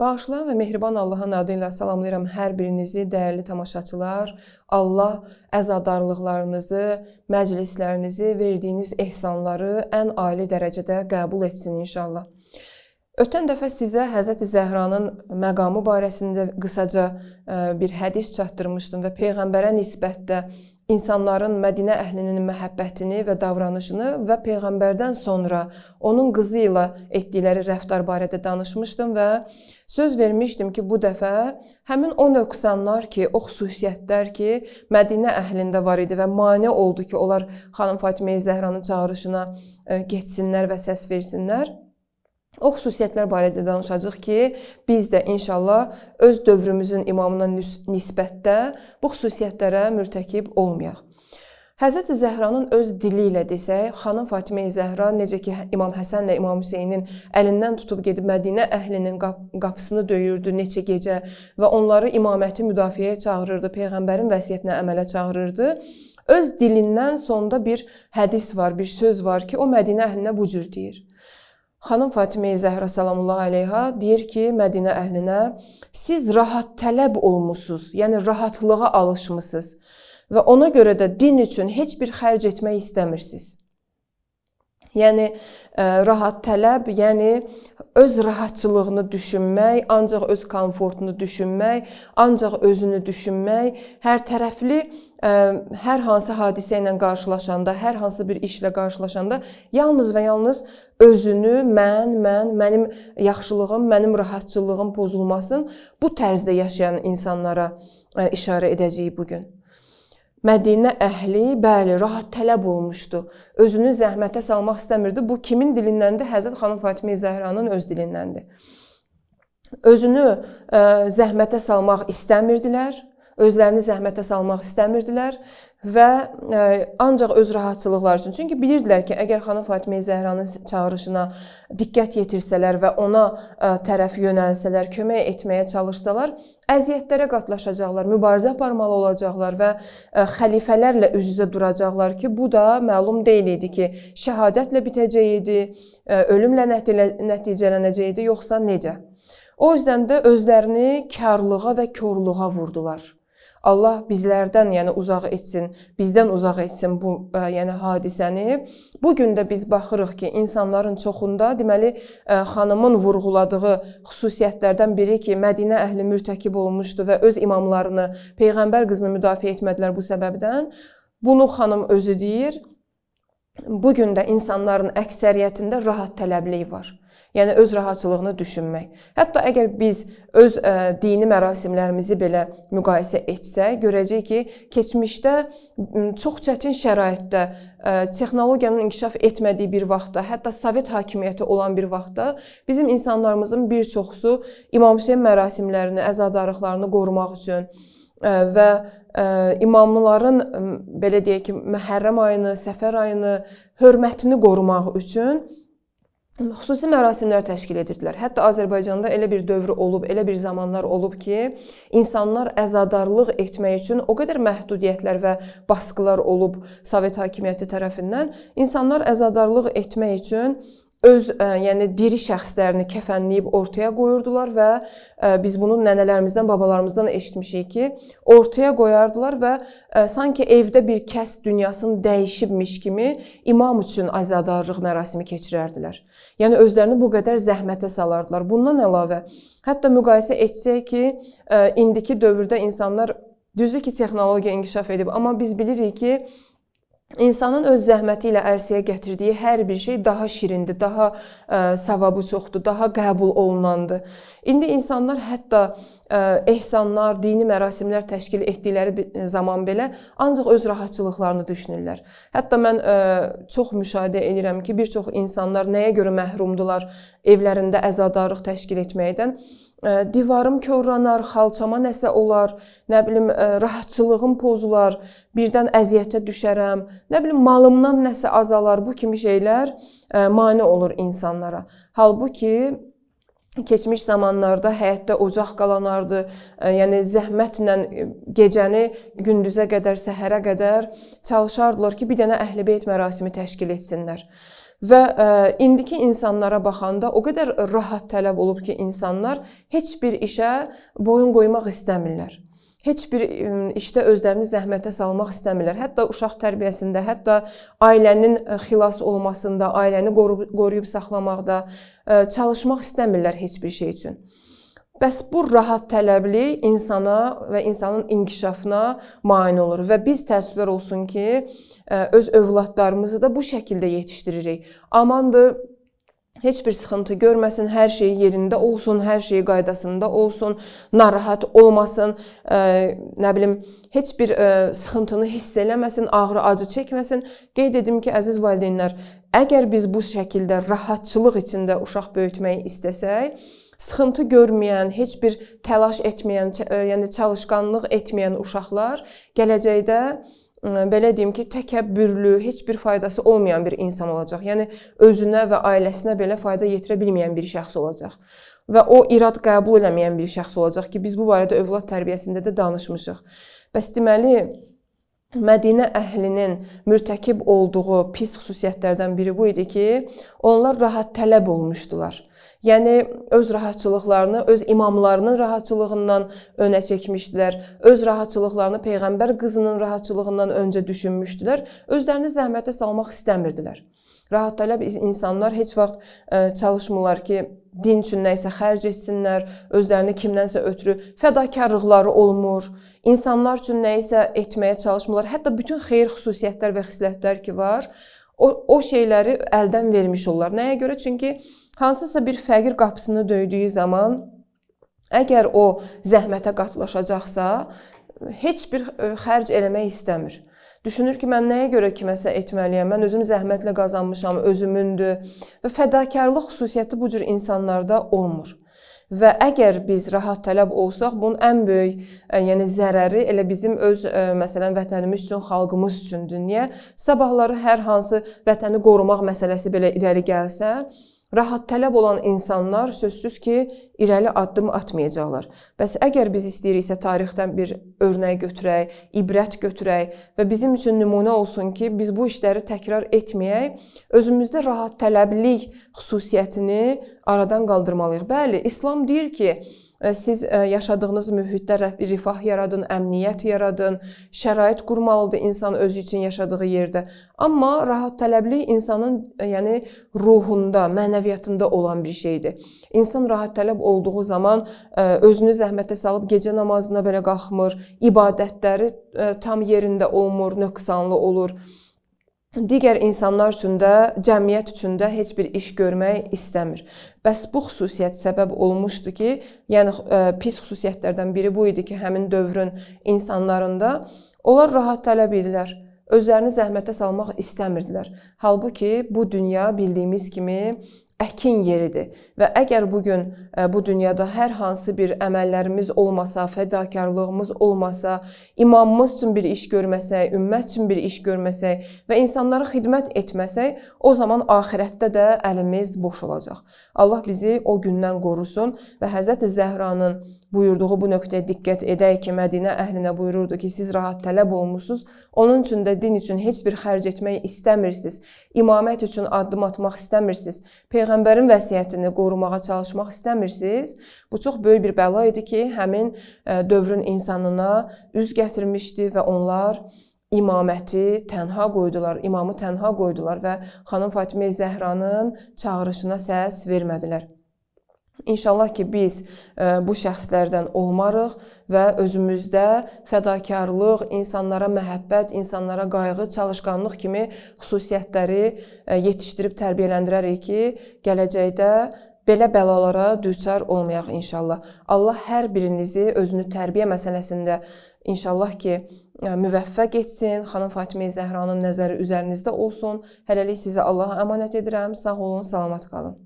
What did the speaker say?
Bağışlayan və mehriban Allahın adı ilə salamlayıram hər birinizi, dəyərli tamaşaçılar. Allah əzadarlıqlarınızı, məclislərinizi, verdiyiniz ehsanları ən ali dərəcədə qəbul etsin inşallah. Ötən dəfə sizə Həzrəti Zəhranın məqamı barəsində qısaca bir hədis çatdırmışdım və Peyğəmbərə nisbətdə insanların Mədinə əhlinin məhəbbətini və davranışını və Peyğəmbərdən sonra onun qızı ilə etdikləri rəftar barədə danışmışdım və söz vermişdim ki, bu dəfə həmin o nöqsanlar ki, o xüsusiyyətlər ki, Mədinə əhlində var idi və mane oldu ki, onlar xanım Fatimeyi Zəhranın çağırışına getsinlər və səs versinlər. O xüsusiyyətlər barədə danışacaq ki, biz də inşallah öz dövrümüzün imamına nisbətdə bu xüsusiyyətlərə mürtəkib olmayaq. Həzrəti Zəhranın öz dili ilə desək, xanım Fatimeyi Zəhra necə ki İmam Həsənlə İmam Hüseynin əlindən tutub gedib Mədinə əhlinin qapısını döyürdü neçə gecə və onları imaməti müdafiəyə çağırırdı, Peyğəmbərin vəsiyyətinə əmələ çağırırdı. Öz dilindən sonda bir hədis var, bir söz var ki, o Mədinə əhlinə bu cür deyir. Xanım Fatimeyi Zəhra salamullah aleyha deyir ki, Mədinə əhlinə, siz rahat tələb olmusunuz, yəni rahatlığa alışmısınız və ona görə də din üçün heç bir xərc etmək istəmirsiniz. Yəni, rahat tələb, yəni öz rahatçılığını düşünmək, ancaq öz komfortunu düşünmək, ancaq özünü düşünmək, hər tərəfli hər hansı hadisə ilə qarşılaşanda, hər hansı bir işlə qarşılaşanda yalnız və yalnız özünü, mənim yaxşılığım, mənim rahatçılığım pozulmasın, bu tərzdə yaşayan insanlara işarə edəcəyik bugün. Mədinə əhli, bəli, rahat tələb olmuşdu. Özünü zəhmətə salmaq istəmirdi. Bu kimin dilindəndir? Həzrət xanım Fatimeyi Zəhranın öz dilindəndir. Özünü zəhmətə salmaq istəmirdilər. Özlərini zəhmətə salmaq istəmirdilər və ancaq öz rahatçılıqları üçün. Çünki bilirdilər ki, əgər xanım Fatimeyi Zəhranın çağırışına diqqət yetirsələr və ona tərəf yönəlsələr, kömək etməyə çalışsalar, əziyyətlərə qatlaşacaqlar, mübarizə aparmalı olacaqlar və xəlifələrlə üz-üzə duracaqlar ki, bu da məlum deyil idi ki, şəhadətlə bitəcək idi, ölümlə nəticələnəcək idi, yoxsa necə? O yüzdən də özlərini karlığa və korluğa vurdular. Allah bizlərdən, yəni uzaq etsin, bizdən uzaq etsin bu hadisəni. Bugün də biz baxırıq ki, insanların çoxunda, deməli, xanımın vurğuladığı xüsusiyyətlərdən biri ki, Mədinə əhli mürtəkib olmuşdu və öz imamlarını, Peyğəmbər qızını müdafiə etmədilər bu səbəbdən. Bunu xanım özü deyir. Bugün də insanların əksəriyyətində rahat tələblik var. Yəni, öz rahatçılığını düşünmək. Hətta əgər biz öz dini mərasimlərimizi belə müqayisə etsək, görəcək ki, keçmişdə çox çətin şəraitdə, texnologiyanın inkişaf etmədiyi bir vaxtda, hətta Sovet hakimiyyəti olan bir vaxtda bizim insanlarımızın bir çoxusu İmam Hüseyin mərasimlərini, əzadarlıqlarını qorumaq üçün və imamların, belə deyək ki, Məhərrəm ayını, Səfər ayını, hörmətini qorumaq üçün xüsusi mərasimlər təşkil edirdilər. Hətta Azərbaycanda elə bir dövr olub, elə bir zamanlar olub ki, insanlar əzadarlıq etmək üçün o qədər məhdudiyyətlər və baskılar olub Sovet hakimiyyəti tərəfindən. İnsanlar əzadarlıq etmək üçün öz diri şəxslərini kəfənləyib ortaya qoyurdular və biz bunu nənələrimizdən, babalarımızdan eşitmişik ki, ortaya qoyardılar və sanki evdə bir kəs dünyasını dəyişibmiş kimi imam üçün əzadarlıq mərasimi keçirərdilər. Yəni özlərini bu qədər zəhmətə salardılar. Bundan əlavə, hətta müqayisə etsək ki, indiki dövrdə insanlar, düzdür ki, texnologiya inkişaf edib, amma biz bilirik ki, İnsanın öz zəhməti ilə ərsəyə gətirdiyi hər bir şey daha şirindir, daha savabı çoxdur, daha qəbul olunandır. İndi insanlar hətta ehsanlar, dini mərasimlər təşkil etdikləri zaman belə ancaq öz rahatçılıqlarını düşünürlər. Hətta mən çox müşahidə edirəm ki, bir çox insanlar nəyə görə məhrumdular evlərində əzadarlıq təşkil etməkdən? Divarım korlanar, xalçama nəsə olar, nə bilim, rahatçılığım pozular, birdən əziyyətə düşərəm, nə bilim, malımdan nəsə azalar, bu kimi şeylər mane olur insanlara. Halbuki, keçmiş zamanlarda həyətdə ocaq qalanardı, yəni zəhmətlə gecəni gündüzə qədər, səhərə qədər çalışardılar ki, bir dənə əhl-i beyt mərasimi təşkil etsinlər. Və indiki insanlara baxanda o qədər rahat tələb olub ki, insanlar heç bir işə boyun qoymaq istəmirlər. Heç bir işdə özlərini zəhmətə salmaq istəmirlər. Hətta uşaq tərbiyəsində, hətta ailənin xilas olmasında, ailəni qoruyub saxlamaqda çalışmaq istəmirlər heç bir şey üçün. Bəs bu rahat tələbli insana və insanın inkişafına mane olur və biz təəssüflər olsun ki, öz övladlarımızı da bu şəkildə yetişdiririk. Amandır, heç bir sıxıntı görməsin, hər şey yerində olsun, hər şey qaydasında olsun, narahat olmasın, nə bilim, heç bir sıxıntını hiss eləməsin, ağrı, acı çəkməsin. Qeyd edim ki, əziz valideynlər, əgər biz bu şəkildə rahatçılıq içində uşaq böyütməyi istəsək, sıxıntı görməyən, heç bir təlaş etməyən, yəni çalışqanlıq etməyən uşaqlar gələcəkdə belə deyim ki, təkəbbürlü, heç bir faydası olmayan bir insan olacaq. Yəni özünə və ailəsinə belə fayda yetirə bilməyən bir şəxs olacaq. Və o irad qəbul eləməyən bir şəxs olacaq ki, biz bu barədə övlad tərbiyəsində də danışmışıq. Bəs deməli, Mədinə əhlinin mürtəkib olduğu pis xüsusiyyətlərdən biri bu idi ki, onlar rahat tələb olmuşdular. Yəni, öz rahatçılıqlarını, öz imamlarının rahatçılığından önə çəkmişdilər, öz rahatçılıqlarını Peyğəmbər qızının rahatçılığından öncə düşünmüşdülər, özlərini zəhmətə salmaq istəmirdilər. Rahat tələb insanlar heç vaxt çalışmırlar ki, din üçün nəyisə xərc etsinlər, özlərini kimdənsə ötürü fədakarlıqları olmur, insanlar üçün nəyisə etməyə çalışmırlar. Hətta bütün xeyir xüsusiyyətlər və xislətlər ki var, o şeyləri əldən vermiş olurlar. Nəyə görə? Çünki hansısa bir fəqir qapısını döydüyü zaman, əgər o zəhmətə qatlaşacaqsa, heç bir xərc eləmək istəmir. Düşünür ki, mən nəyə görə kiməsə etməliyəm, mən özüm zəhmətlə qazanmışam, özümündür və fədakarlıq xüsusiyyəti bu cür insanlarda olmur. Və əgər biz rahat tələb olsaq, bunun ən böyük zərəri elə bizim öz məsələn vətənimiz üçün, xalqımız üçündür. Niyə? Sabahları hər hansı vətəni qorumaq məsələsi belə irəli gəlsə, rahat tələb olan insanlar sözsüz ki, irəli addım atmayacaqlar. Bəs əgər biz istəyiriksə tarixdən bir örnək götürək, ibrət götürək və bizim üçün nümunə olsun ki, biz bu işləri təkrar etməyək, özümüzdə rahat tələblik xüsusiyyətini aradan qaldırmalıyıq. Bəli, İslam deyir ki, siz yaşadığınız mühitdə rifah yaradın, əmniyyət yaradın, şərait qurmalıdır insan özü üçün yaşadığı yerdə. Amma rahat tələblik insanın ruhunda, mənəviyyatında olan bir şeydir. İnsan rahat tələb olduğu zaman özünü zəhmətə salıb gecə namazına belə qalxmır, ibadətləri tam yerində olmur, nöqsanlı olur. Digər insanlar üçün də, cəmiyyət üçün də heç bir iş görmək istəmir. Bəs bu xüsusiyyət səbəb olmuşdu ki, pis xüsusiyyətlərdən biri bu idi ki, həmin dövrün insanlarında onlar rahat tələb idilər. Özlərini zəhmətə salmaq istəmirdilər. Halbuki bu dünya bildiyimiz kimi əkin yeridir və əgər bugün bu dünyada hər hansı bir əməllərimiz olmasa, fədakarlığımız olmasa, imamımız üçün bir iş görməsək, ümmət üçün bir iş görməsək və insanlara xidmət etməsək, o zaman axirətdə də əlimiz boş olacaq. Allah bizi o gündən qorusun və Həzrəti Zəhranın buyurduğu bu nöqtəyə diqqət edək ki, Mədinə əhlinə buyururdu ki, siz rahat tələb olmusunuz, onun üçün də din üçün heç bir xərc etmək istəmirsiniz, imamət üçün addım atmaq istəmirsiniz, Peyğəmbərin vəsiyyətini qorumağa çalışmaq istəmirsiniz. Bu çox böyük bir bəla idi ki, həmin dövrün insanına üz gətirmişdi və onlar imaməti tənha qoydular, imamı tənha qoydular və xanım Fatimə Zəhranın çağırışına səs vermədilər. İnşallah ki, biz bu şəxslərdən olmarıq və özümüzdə fədakarlıq, insanlara məhəbbət, insanlara qayğı, çalışqanlıq kimi xüsusiyyətləri yetişdirib tərbiyələndirərik ki, gələcəkdə belə bəlalara düçar olmayaq inşallah. Allah hər birinizi özünü tərbiyə məsələsində inşallah ki, müvəffəq etsin. Xanım Fatimə Zəhranın nəzəri üzərinizdə olsun. Hələlik sizi Allaha əmanət edirəm. Sağ olun, salamat qalın.